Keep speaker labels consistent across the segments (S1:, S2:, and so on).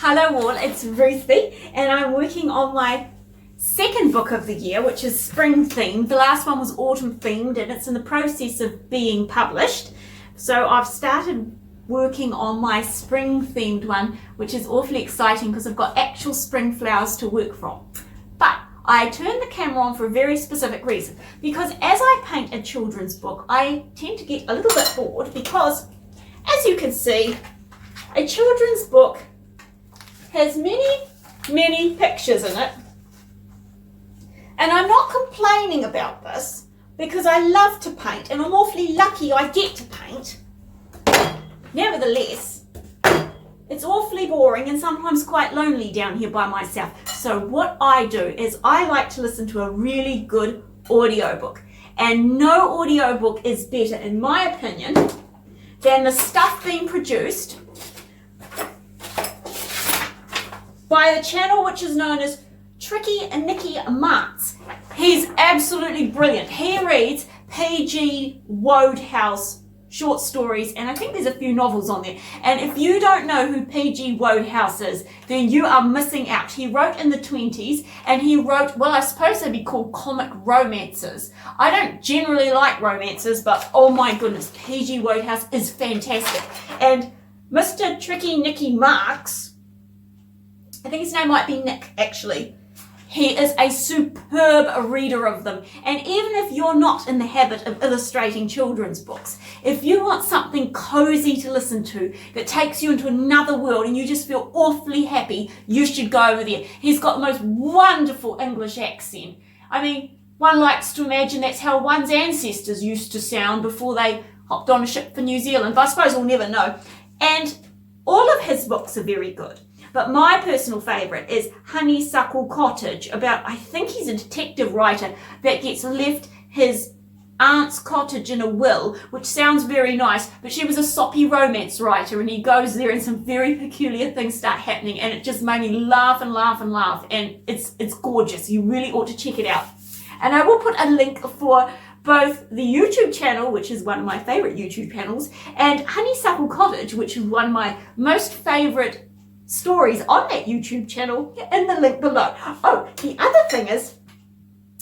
S1: Hello all, it's Ruthie and I'm working on my second book of the year, which is spring themed. The last one was autumn themed and it's in the process of being published. So I've started working on my spring themed one, which is awfully exciting because I've got actual spring flowers to work from. But I turned the camera on for a very specific reason, because as I paint a children's book, I tend to get a little bit bored because, as you can see, a children's book has many pictures in it. And I'm not complaining about this because I love to paint and I'm awfully lucky I get to paint. Nevertheless, it's awfully boring and sometimes quite lonely down here by myself. So what I do is I like to listen to a really good audiobook. And no audiobook is better, in my opinion, than the stuff being produced by the channel which is known as Trickynicky Marts. He's absolutely brilliant. He reads PG Wodehouse short stories, and I think there's a few novels on there. And if you don't know who PG Wodehouse is, then you are missing out. He wrote in the 20s, and he wrote, well, I suppose they'd be called comic romances. I don't generally like romances, but oh my goodness, PG Wodehouse is fantastic. And Mr. Trickynicky Marks, I think his name might be Nick, actually. He is a superb reader of them. And even if you're not in the habit of illustrating children's books, if you want something cozy to listen to that takes you into another world and you just feel awfully happy, you should go over there. He's got the most wonderful English accent. I mean, one likes to imagine that's how one's ancestors used to sound before they hopped on a ship for New Zealand, but I suppose we'll never know. And all of his books are very good. But my personal favourite is Honeysuckle Cottage, about, I think he's a detective writer that gets left his aunt's cottage in a will, which sounds very nice, but she was a soppy romance writer and he goes there and some very peculiar things start happening and it just made me laugh and laugh and laugh, and it's gorgeous. You really ought to check it out. And I will put a link for both the YouTube channel, which is one of my favourite YouTube channels, and Honeysuckle Cottage, which is one of my most favourite stories on that YouTube channel, in the link below. Oh, the other thing is,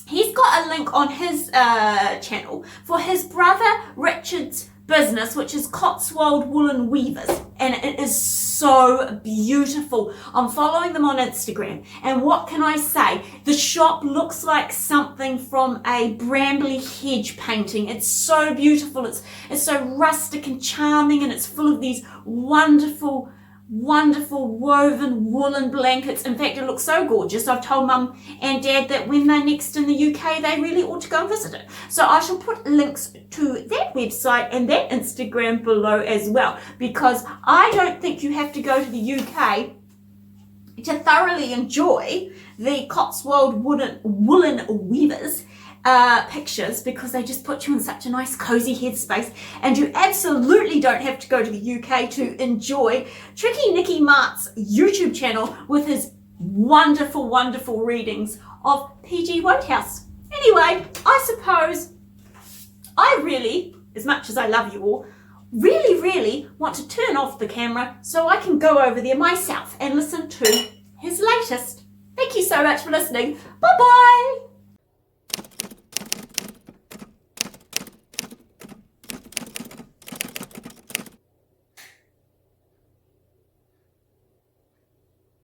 S1: he's got a link on his channel for his brother Richard's business, which is Cotswold Woolen Weavers, and it is so beautiful. I'm following them on Instagram, and what can I say? The shop looks like something from a Brambly Hedge painting. It's so beautiful. It's so rustic and charming, and it's full of these wonderful woven woolen blankets. In fact, it looks so gorgeous. I've told Mum and Dad that when they're next in the UK, they really ought to go and visit it. So I shall put links to that website and that Instagram below as well, because I don't think you have to go to the UK to thoroughly enjoy the Cotswold Woolen Weavers pictures, because they just put you in such a nice cozy headspace, and you absolutely don't have to go to the UK to enjoy Trickynicky Marts' YouTube channel with his wonderful readings of PG Wodehouse. Anyway, I suppose I really, as much as I love you all, really want to turn off the camera so I can go over there myself and listen to his latest. Thank you so much for listening. Bye bye.